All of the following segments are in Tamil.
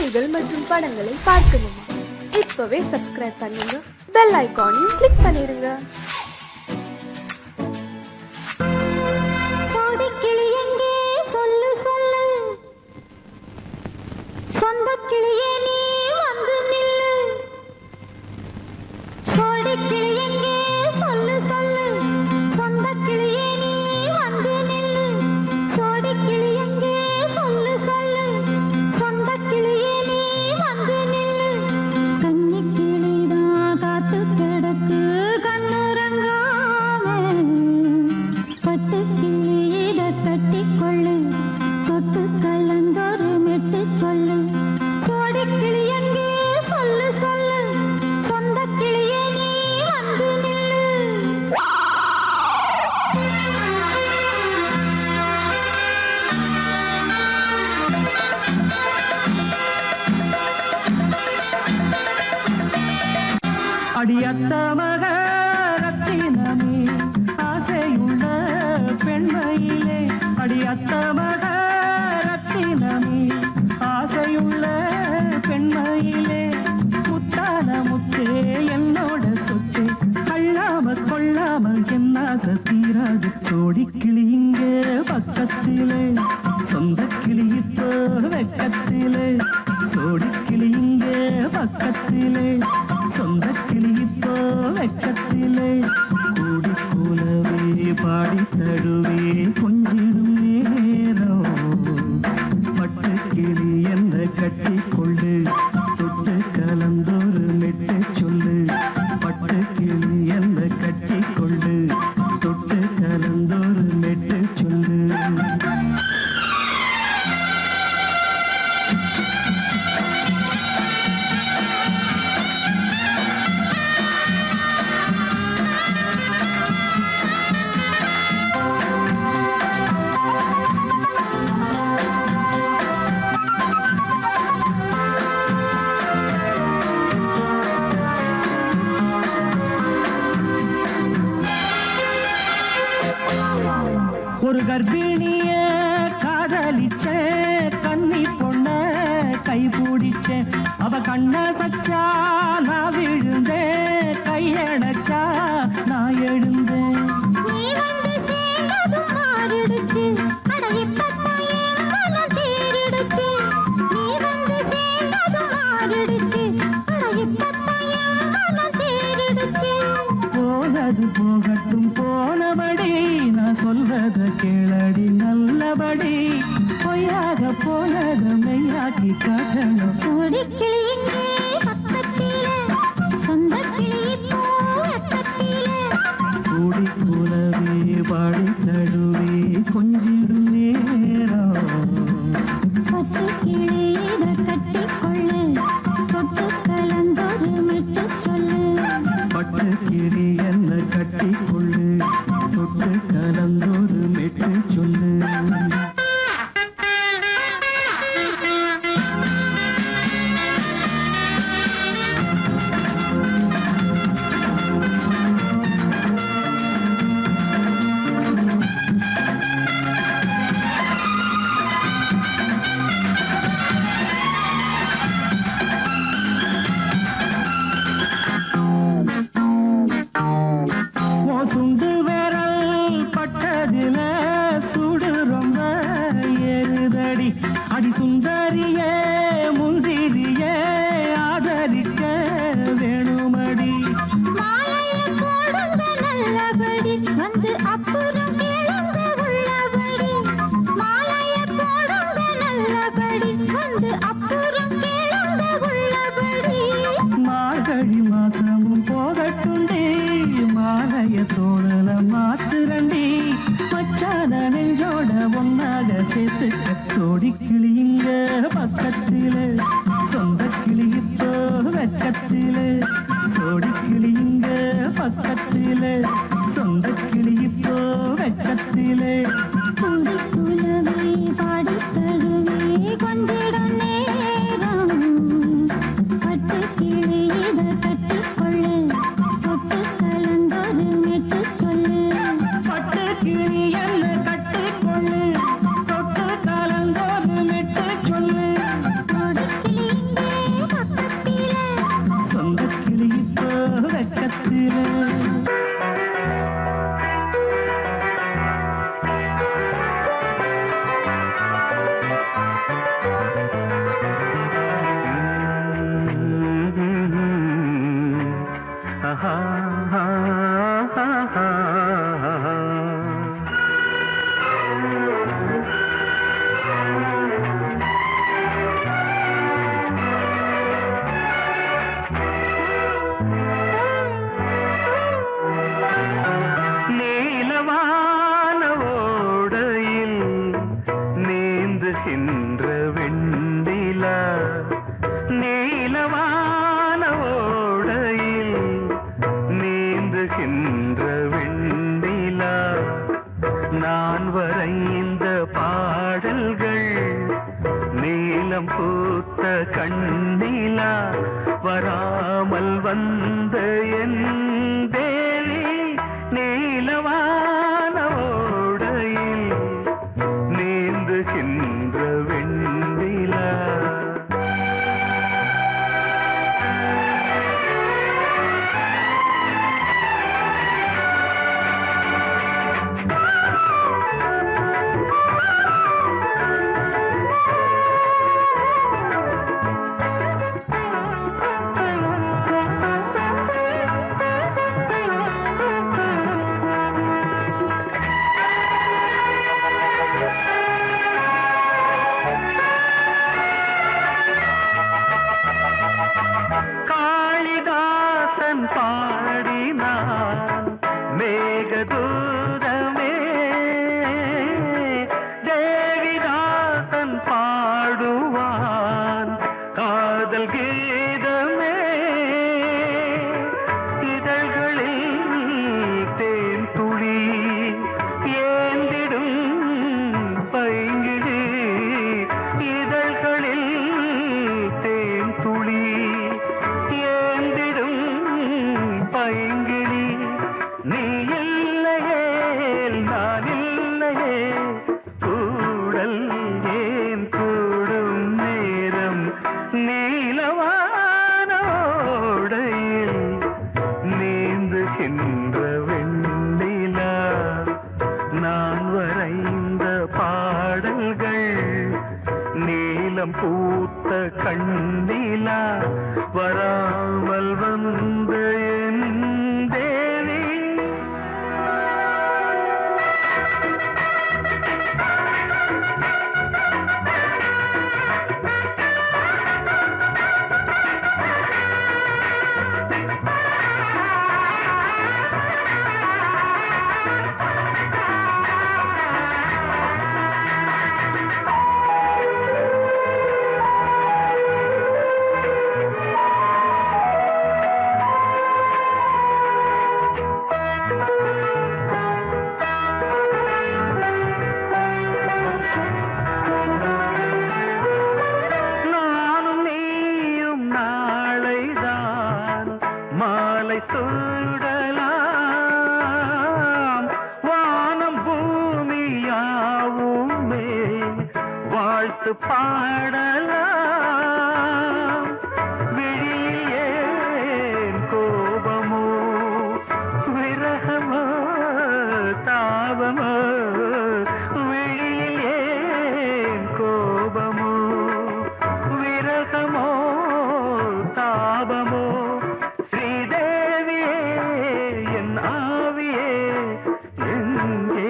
செய்திகள் மற்றும் படங்களை பார்க்கணுமா? இப்பவே சப்ஸ்கிரைப் பண்ணுங்க, பெல் ஐகானையும் கிளிக் பண்ணிருங்க. அடியத்த மகரத்தினமே ஆசையுள்ள பெண்மையிலே, அடியத்த மகரத்தினமே ஆசையுள்ள பெண்மையிலே, முத்தான முத்தே என்னோட சொத்து அள்ளாம கொள்ளாம என்ன சத்தீராது. சோடி கிளி இங்கே பக்கத்திலே, சொந்த கிளி இப்போ வெக்கத்திலே, சோடி கிளி இங்கே பக்கத்திலே, சொந்த கிளி இப்போ வெக்கத்திலே, கூடி போலவே பாடி தழுவே கொஞ்சிடும் நேரம், பட்டு கிளி என்ன கட்டி கொள்ளு தொட்டு கலந்தொரு மெட்டு சொல்லு, பட்டு கிளி என்ன கட்டி கொள்ளு தொட்டு கலந்தொரு மெட்டு சொல்லு. ஒரு கர்ப்பிணிய காதலிச்ச கன்னி பொண்ண கைபிடிச்ச, அவ கண்ண சச்சா நான் விழுந்தேன், கையடைச்சா நான் எழுந்தேன். போனது போகட்டும் போனபடி, நான் சொல்றத கேளடி நல்லபடி, பொய்யாக போனத மெய்யாக்கி காட்டணும். கூடி கூடவே பாடி தழுவே கொஞ்சிடும் நேரம், பட்டு கிளியிட கட்டி கொள்ளு தொட்டு கலந்தொரு மெட்டு சொல்லு, பட்டு கிளி என்ன கட்டி கொள்ளு தொட்டு கலந்தொரு மெட்டு சொல்லு. சுண்டு விரல் பட்டதில சுடு ரொம்ப ஏறுதடி, அடி சுந்தரியே முந்திரியே ஆதரிக்க வேணுமடி. வந்து அப்புறம் கேளுங்க உள்ளபடி, மாலைய போடுங்க நல்லபடி, வந்து அப்புறம் கேளுங்க உள்ளபடி. மார்கழி மாசமும் போகட்டுண்டி, மாலைய தோழல மாத்துரண்டி, மச்சான நெஞ்சோட ஒன்னாக சேர்த்துக்க. சோடி கிளி இங்க பக்கத்திலே, சொந்த கிளி இப்போ வெக்கத்திலே, சோடி கிளி இங்க பக்கத்திலே, சொந்த கிளி இப்போ வெக்கத்திலே, கூடி கூலவே பாடி தழுவே கொஞ்சிடும் நேரம், கண்ணிலா வராமல் வந்த என் தேவி நீலவான ஓடையில் நீந்துகின்ற வெண்ணிலா. காளிதாசன் பாடினான் மேகதூதமே, தேவிதாசன் பாடுவான் காதல் கீதமே. இதழ்களில் தேன் துளி ஏந்திடும் பைங்கிழி, இதழ்களில் தேன் துளி ஏந்திடும் பைங்கிழி. நீ இல்லையே நான் இல்லையே கூடல் ஏன் கூடும் நேரம் நீலவானோடையில் நீந்துகின்ற வெண்ணிலா. நான் வரைந்த பாடல்கள் நீலம் பூத்த கண்ணிலா வராமல் வந்த என் தேவி. நானும் நீயும் நாளைதான் மாலை சூடலாம். வானம் பூமியாவுமே வாழ்த்து பாடலாம். விழியில் ஏன் கோபமோ விரகமோ தாபமோ, விழியில் ஏன் கோபமோ விரகமோ தாபமோ. ஸ்ரீதேவியே என் ஆவியே எங்கே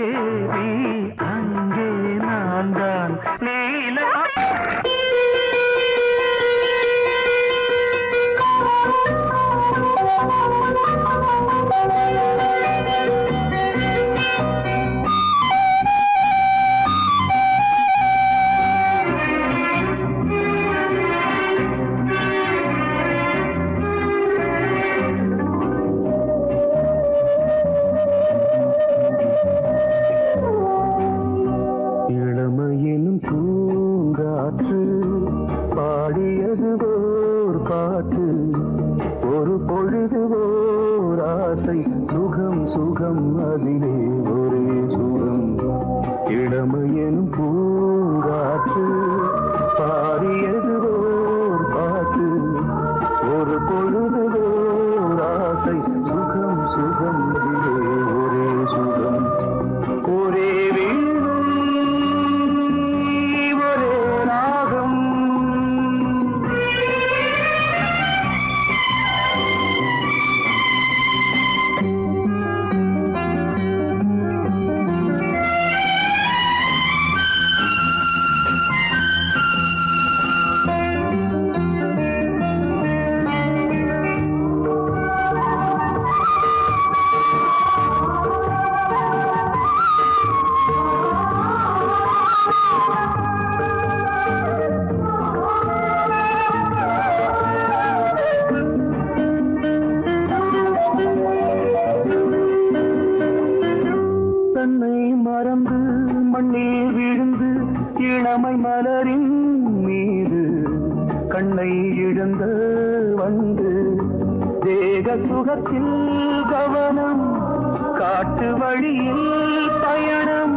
நீ அங்கே நான் தான் நீலா. இளமையினும் பூங்காற்று பாடியது ஓர் பாட்டு, ஒரு பொழுது ஓர் ஆசை சுகம் சுகம் அதிலே ஒரே சுகம். இளமையினும் பூங்காற்று பாடியது ஓர் பாட்டு, ஒரு பொழுது ஓர் ஆசை சுகம் சுகம் அதிலே ஒரே சுகம். ஒரே வீடும் ஒரே ராகம், கண்ணை இழந்த வந்து தேக சுகத்தில் கவனம் காட்டு வழியில் பயணம்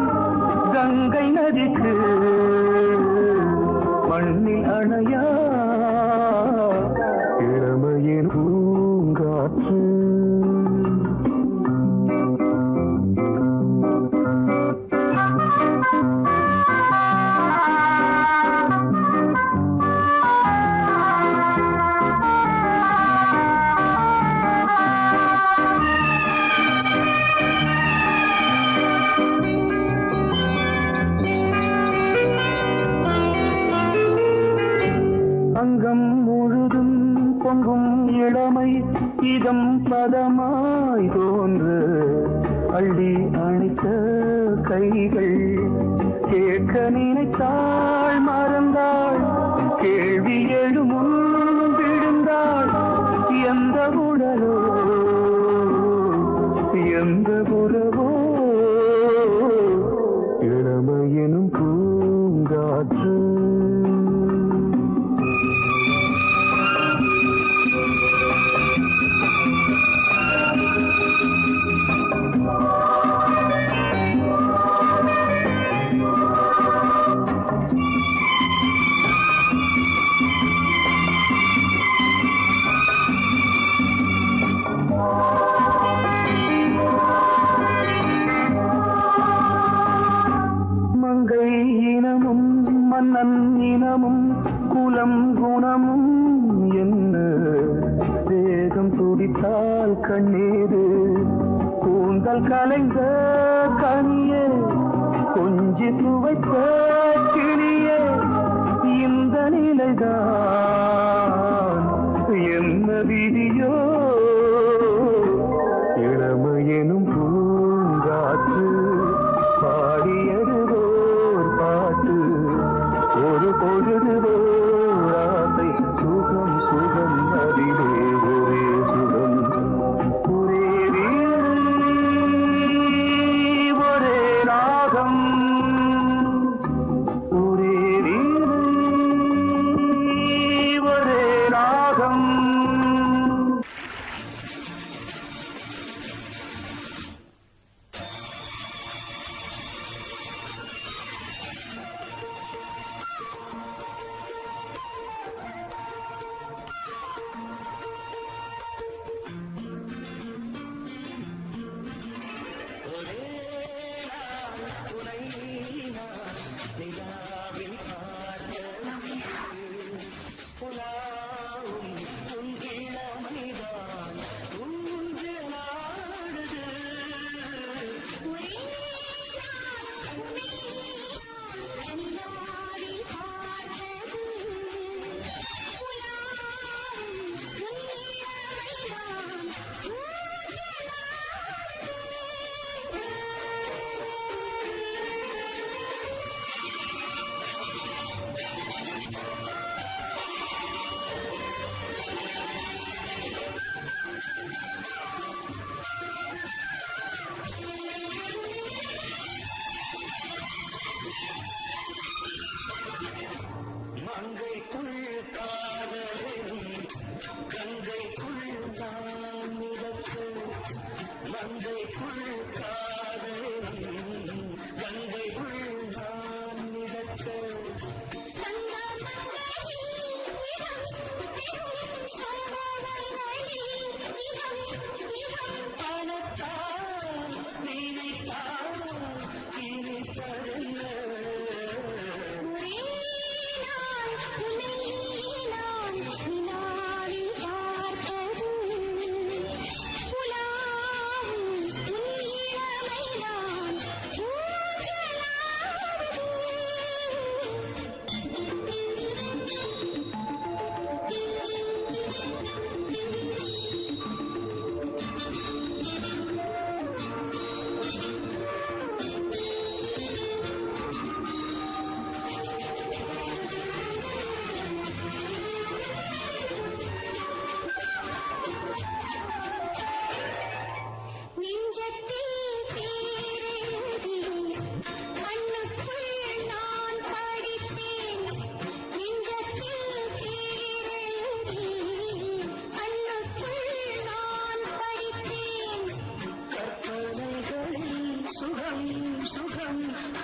கங்கை நதிக்கு மண்ணில் அணையா இளமையின் பூங்காற்று அங்கம் முழுதும் பொங்கும் இளமை இதம் பதமாய் தோன்று அள்ளி அணைத்த கைகள் கேட்க நினைத்தாள் மறந்தாள் கேள்வி எழுமுன் விழுந்தாள் எந்த உடலோ எந்த உறவோ இளமையெனும் பூங்காற்று மங்கை இனமும் மன்னன் இனமும் குலம் குணமும் என்ன வேகம் துடித்தால் கண்ணீரு கூந்தல் கலைந்த கனியே கொஞ்சி துவைத்த கிளியே இந்த நிலைதான் என்ன விதியோ இளமையெனும் பூங்காற்று பாடியதுவோர் பாட்டு ஒரு பொழுதுவோர் ஆசை சுகம் சுகம் அதிலே ஒரே சுகம் ஒரே வீடு ஒரே ராகம் ஒரே வீடு ஒரே ராகம்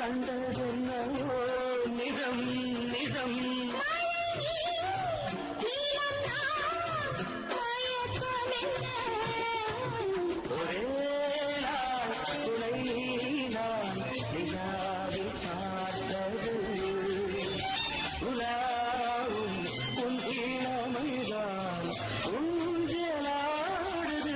கண்டதென்னவோ நிதம் நிதம் ஒரே நாள் துணை நான் நிலாவில் பார்த்தது உலாவும் உன் இளமைதான் ஊஞ்சலாடுது.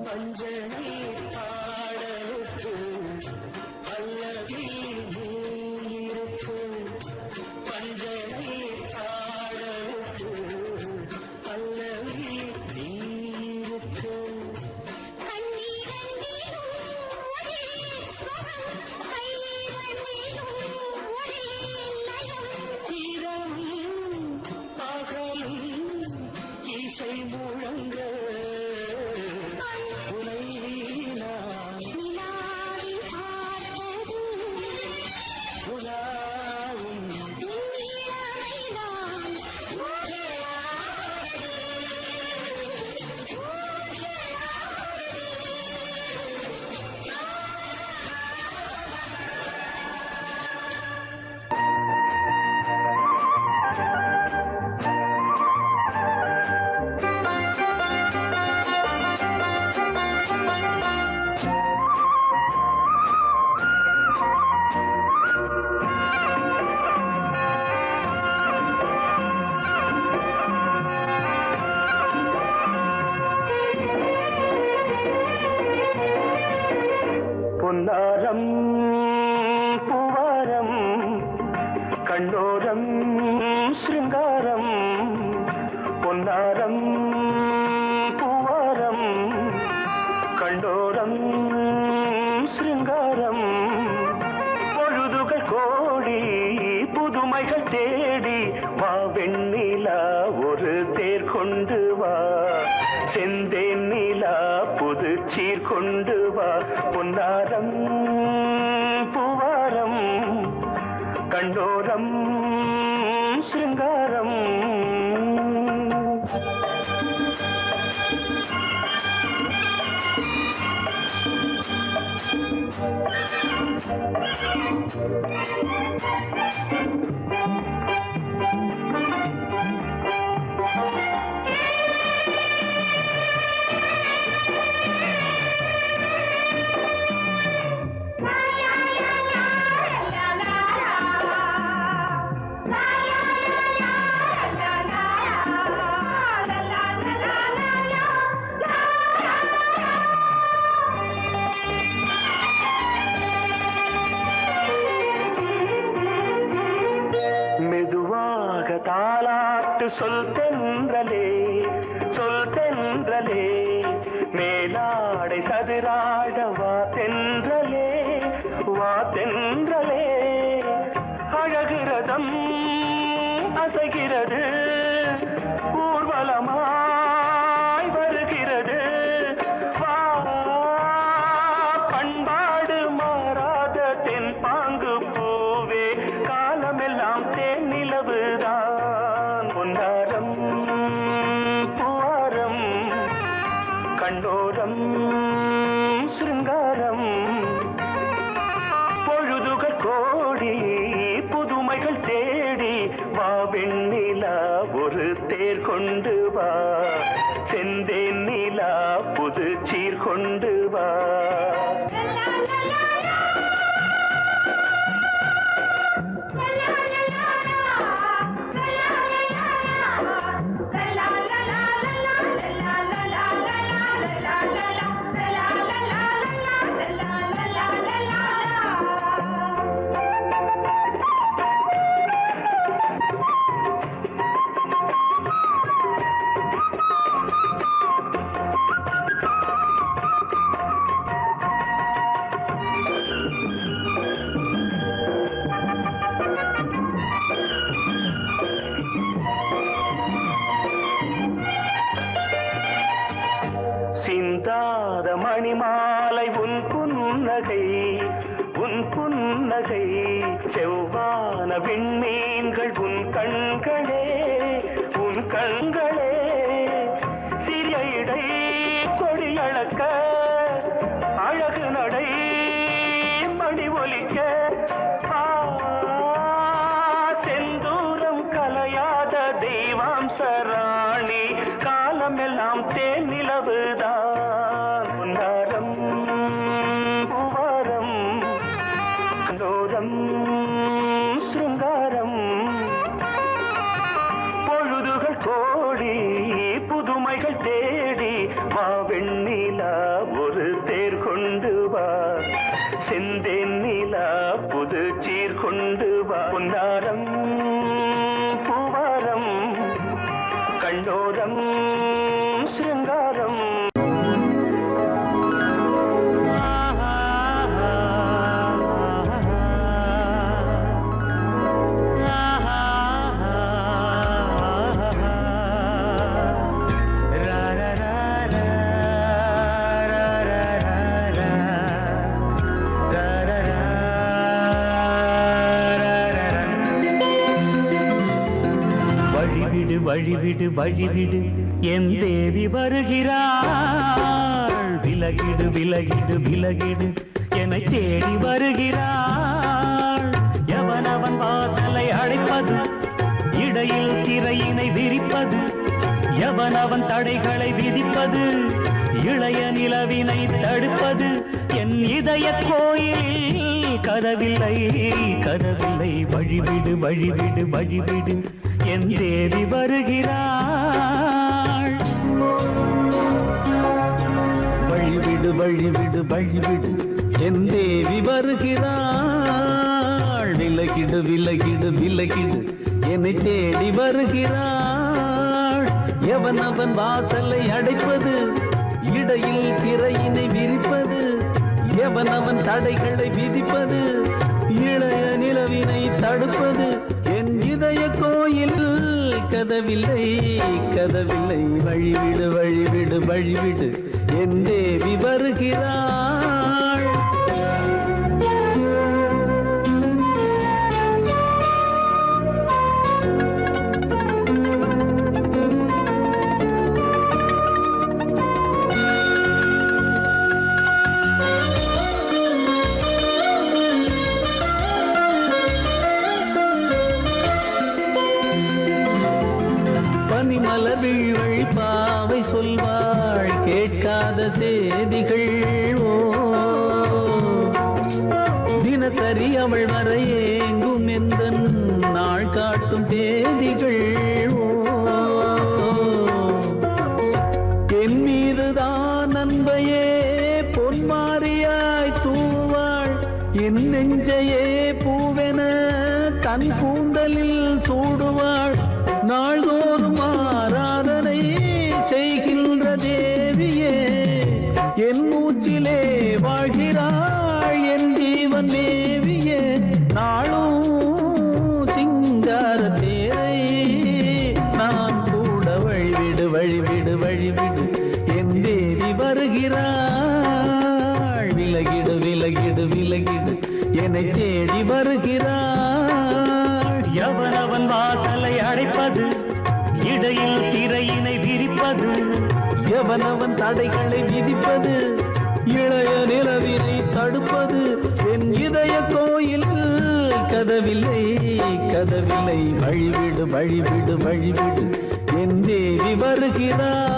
பஞ்சனை பாடலுக்கு பல்லவி நீருக்கு பஞ்சனை பாடலுக்கு பல்லவி நீருக்கு இரவும் பகலும் இசை முழங்க உனை நான் உலாவும் பொன்னாரம் பூவாரம் கண்ணோரம் சிருங்காரம் பொன்னாரம் பூவாரம் கண்டோரம் சிருங்காரம் பொழுதுகள் கோடி புதுமைகள் தேடி வா வெண்ணிலா ஒரு தேர் கொண்டு வா செந்தேன் நிலா புது சீர் கொண்டு வா பொன்னாரம் பூவாரம் கண்டோரம் சிருங்காரம் தாலாட்டு சொல் தென்றலே மேலாடை சதுராட வா தென்றலே அழகிறதம் அசைகிறது ஊர்வலமாய் வருகிறது வா பண்பாடு மாறாத தென் பாங்கு பூவே காலமெல்லாம் தேன் நிலவுதான் பொன்னாரம் பூவாரம் கண்டோரம் சிருங்காரம் பொழுதுகள் கோடி புதுமைகள் தேடி வா வெண்ணிலா ஒரு தேர் கொண்டு வா செந்தேன் நிலா புது சீர் கொண்டு வா அழகை செவ்வான விண்மீன்கள் உன் கண்களே சிறிய இடை கொடியளக்க அழகு நடை மணி ஒலிக்க செந்தூரம் கலையாத தெய்வாம்சராணி காலமெல்லாம் தேன் நிலவுதான் பொன்னாரம் பூவாரம் கண்டோரம் சிருங்காரம் பொழுதுகள் கோடி புதுமைகள் தேடி வா வெண்ணிலா ஒரு தேர் கொண்டு வா செந்தேன் நிலா புது சீர் கொண்டு வா பொன்னாரம் பூவாரம் கண்டோரம் சிருங்காரம் வழிவிடு வழிவிடு என் தேவி வருகிறாள் விலகிடு விலகிடு விலகிடு என்னை தேடி வருகிறாள் எவனவன் வாசலை அடைப்பது இடையில் திரையினை விரிப்பது எவனவன் தடைகளை விதிப்பது இளைய நிலவினை தடுப்பது என் இதய கோயிலில் கதவில்லை கதவில்லை வழிவிடு வழிவிடு வழிவிடு என் தேவி வருகிறாள் வழிவிடு வழிவிடு வழிவிடு என் தேவி வருகிறாள் விலகிடு விலகிடு விலகிடு என்னை தேடி வருகிறாள் எவனவன் வாசலை அடைப்பது இடையில் திரையினை விரிப்பது எவனவன் தடைகளை விதிப்பது இளைய நிலவினை தடுப்பது என் இதய கோயில் கதவில்லை கதவில்லை வழிவிடு வழிவிடு வழிவிடு என் தேவி வருகிறாள் மலர்விழி பாவை சொல்வாள் கேட்காத செய்திகள் தினசரி அவள் வர ஏங்கும் எந்த நாள் காட்டும் தேதிகள் என் மீதுதான் அன்பையே பொன்மாரியாய் தூவாள் என் நெஞ்சையே பூவென தன் கூந்தலில் சூடுவாள் நாள்தோறும் ஆராதனை செய்கின்ற தேவியே என் மூச்சிலே வாழ்கிறாள் என் ஜீவன் தேவியே நாளும் சிங்கார தேரை நான் கூட வழிவிடு வழிவிடு வழிவிடு என் தேவி வருகிறாள் விலகிடு விலகிடு விலகிடு என்னை தேடி வருகிறாள் எவனவன் வாசலை அடைப்பது இடையில் திரையினை விரிப்பது எவனவன் தடைகளை விதிப்பது இளைய நிலவினை தடுப்பது என் இதய கோயில் கதவில்லை கதவில்லை வழிவிடு வழிவிடு வழிவிடு என் தேவி வருகிறாள்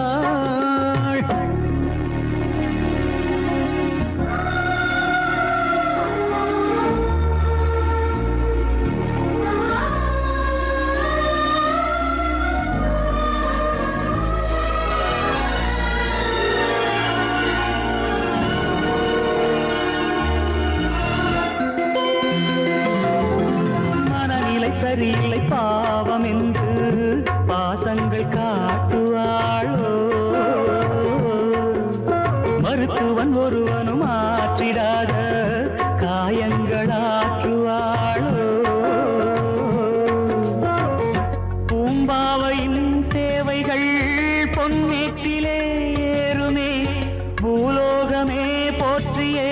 சரியில்லை பாவம் என்று பாசங்கள் காட்டுவாளோ மருத்துவன் ஒருவனும் ஆற்றிடாத காயங்களாற்றுவாளோ பூம்பாவையின் சேவைகள் பொன்னேட்டிலே ஏறுமே பூலோகமே போற்றியே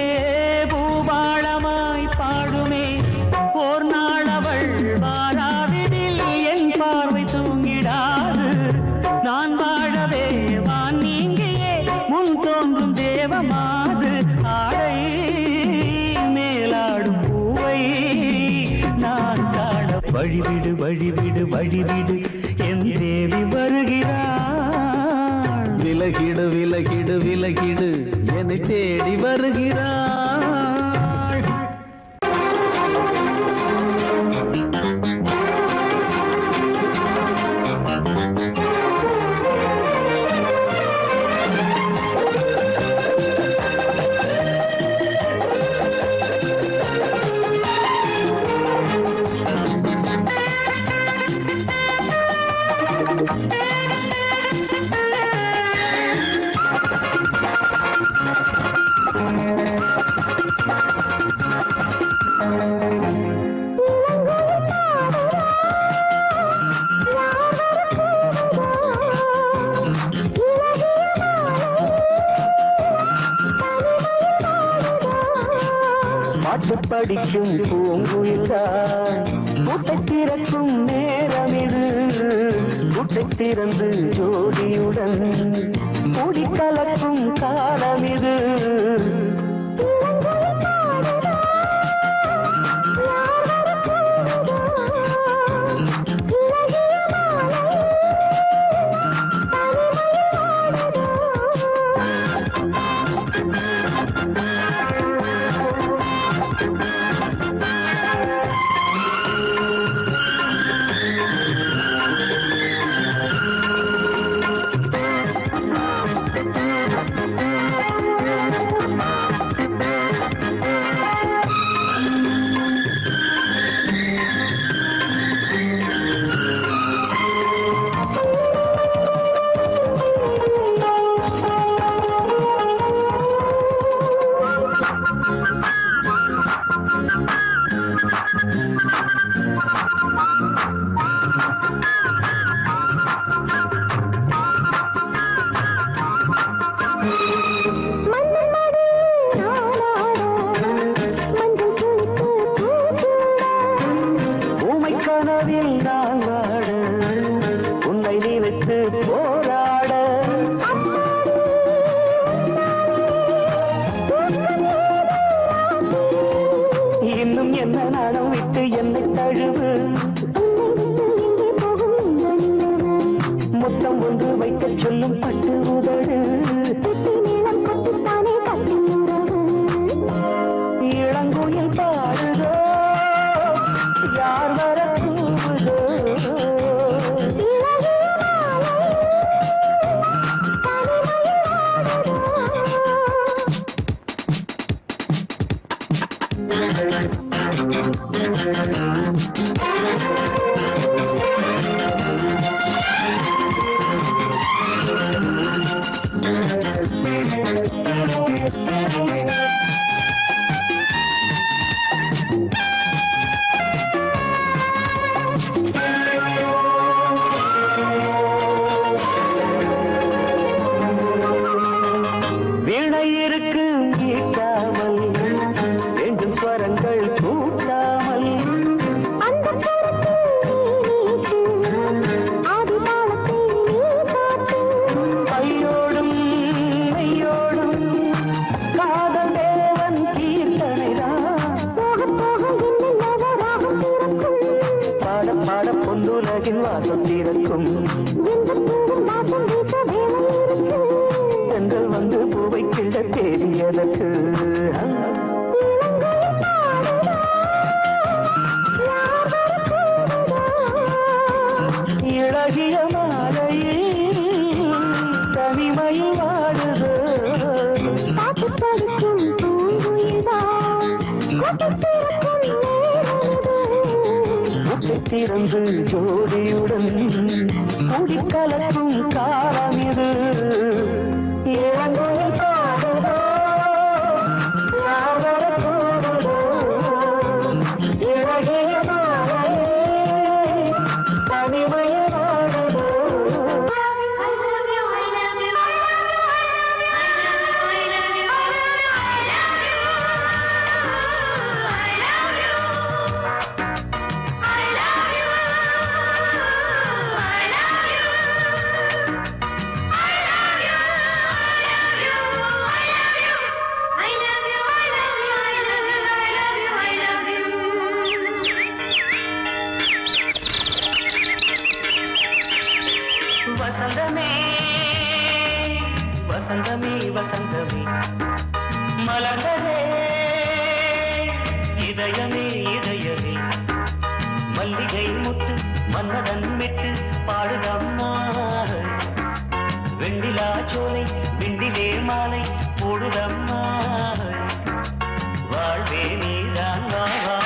பூபாளமாய் பாடுமே வழிவிடு வழிவிடு வழிவிடு என் தேவி வருகிறாள். விலகிடு விலகிடு விலகிடு என்னை தேடி வருகிறாள். பாட்டு படிக்கும் பூங்குயில்தான் கூட்டை திறக்கும் நேரம் இது. கூட்டை திறந்து ஜோடியுடன் கூடி கலக்கும் காலம் இது. திறந்து ஜோடியுடன் கூடி கலக்கும் காலம் இது. இளங்கோயில் பாடுதோ யாவர போடுதோ இழகிய மாலையே தனிமைய வாடுதோ. வசந்தமே வசந்தமே வசந்தமே மலர்ந்ததே இதயமே இதயமே மல்லிகை முட்டு மன்னதன் விட்டு பாடுதம்மா வெண்ணிலா சோலை விண்டிலே மாலை போடுதம்மா வாழ்வே நீதான் வா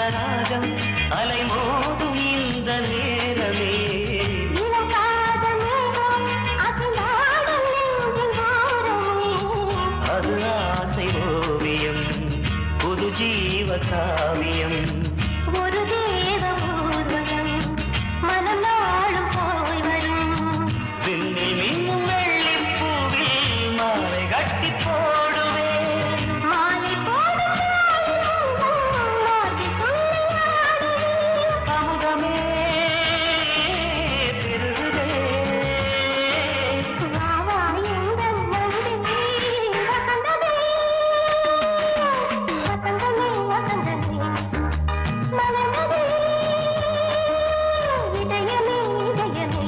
ராகம் அலை மோதும் இந்த நேரமே அது ஆசை ஓவியம் புது ஜீவ காவியம் ஒரு தேவ ஊர்வலம் மனம் நாளும் போய் வரும் விண்ணில் மின்னும் வெள்ளி பூவில் மாலை கட்டி போடுவேன் மாலை போடும் அமுதமே பெருகுதே வாவா எங்கள் நந்தினி வசந்தமே வசந்தமே வசந்தமே மலர்ந்ததே இதயமே இதயமே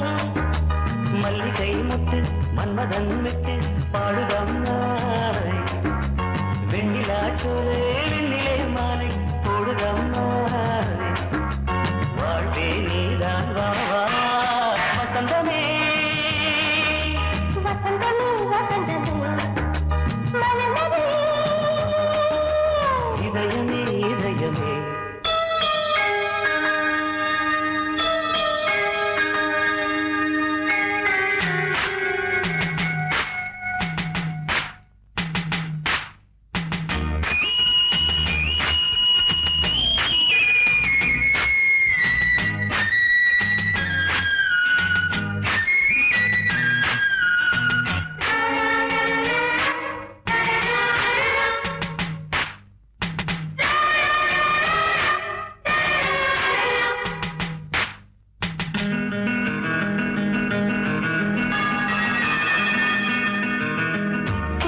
மல்லிகை முத்து மன்மதன் விட்டு பாடுதம் நாளை வெண்ணிலா சோலை வெண்ணிலே மாலை போடுதம் நாளை வாழ்வே நீதான் வா வசந்தமே வசந்தமே வசந்தமே மலர்ந்ததே இதயமே இதயமே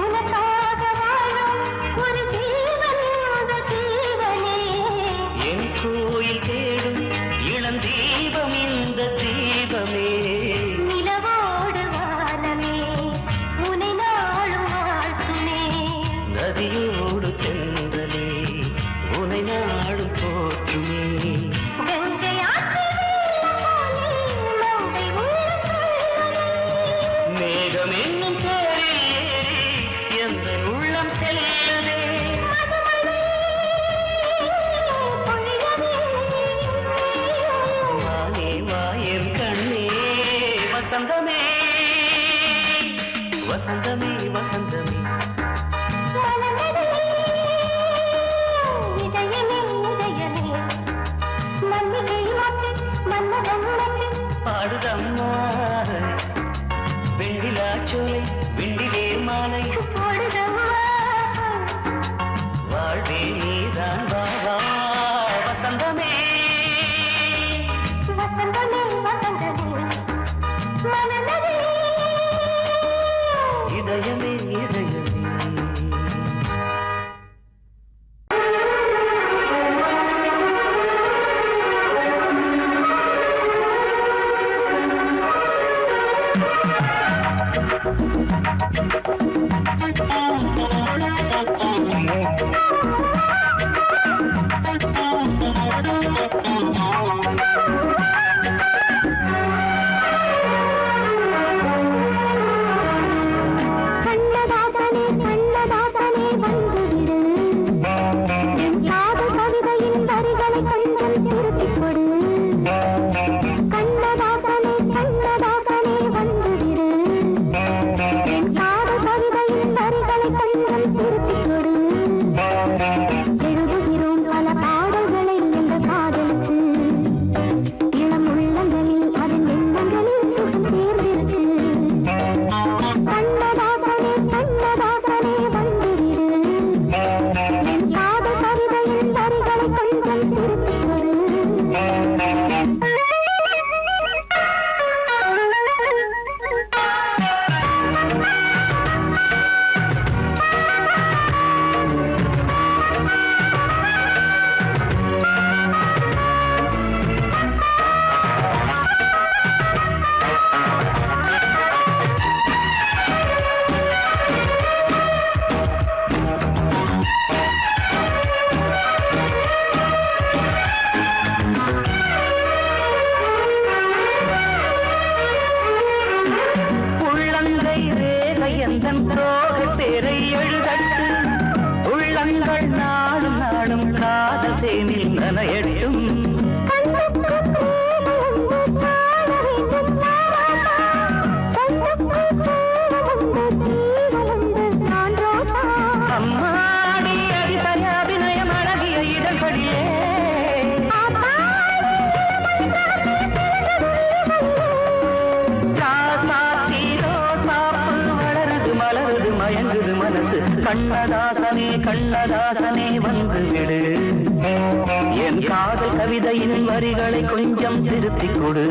உனக்காக வாழும் ஒரு ஜீவன் இந்த ஜீவனே என் கோயில் தேடும் இளம் தீபம் இந்த தீபமே நிலவோடு வானமே உனை நாளும் வாழ்த்துமே நதியோடு தென்றலே உனை நாடு போற்றுமே கங்கை ஆற்று வெள்ளம் போலே மங்கை உள்ளம் கொள்ளுமே. மேகம் என்னும் பேரில் ஏறி எந்த உள்ளம் செல்லுதே மதுமழை பொழியவே. வானே வாயன் கண்ணே வசந்தமே வசந்தமே வசந்தமே மலர்ந்ததே இதயமே இதயமே மல்லிகை மொட்டு மன்மதன் மொட்டு பாடுதம்மா வெண்ணிலா சோலை விண்டிலே மாலை போடுதம்மா வாழ்வே நீதான் வா வசந்தமே வசந்தமே வசந்தமே மலர்ந்ததே இதயமே இதயமே தேனில் நனையட்டும். அம்மாடி அடித்தய அபிநயம் அழகிய இதழ்படியே வளருது மலருது மயங்குது மனசு. கண்ணதாசனே கண்ணதாசனே வந்து விடு, என் காதல் கவிதையின் வரிகளை கொஞ்சம் திருத்திக் கொடு.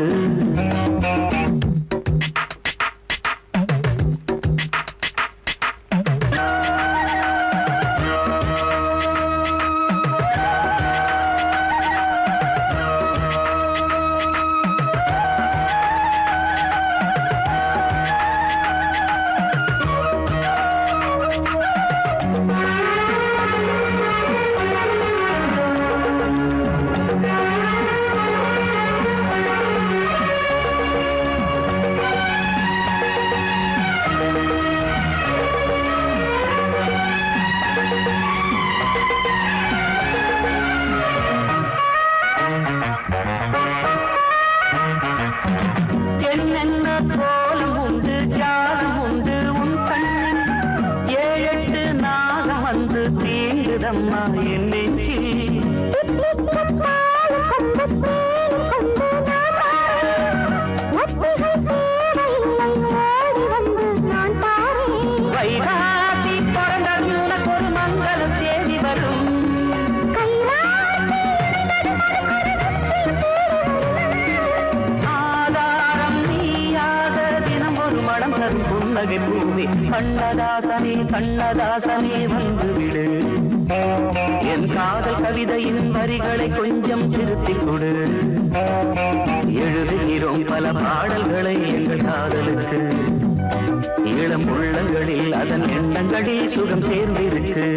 என்னென்ன கோலம் உண்டு ஜாலம் உண்டு உன் கண்ணில், 7-8 நாகம் வந்து தீங்குதம்மா என் நெஞ்சில். வைகாசி பிறந்தது உனக்கு ஒரு மங்களம் தேடி வரும். புன்னகை பூவே கண்ணதாசனே கண்ணதாசனே வந்து விடு, என் காதல் கவிதையின் வரிகளை கொஞ்சம் திருத்திக் கொடு. எழுதுகிறோம் பல பாடல்களை எங்கள் காதலுக்கு, இளம் உள்ளங்களில் அதன் எண்ணங்களில் சுகம் சேர்ந்திருக்கு.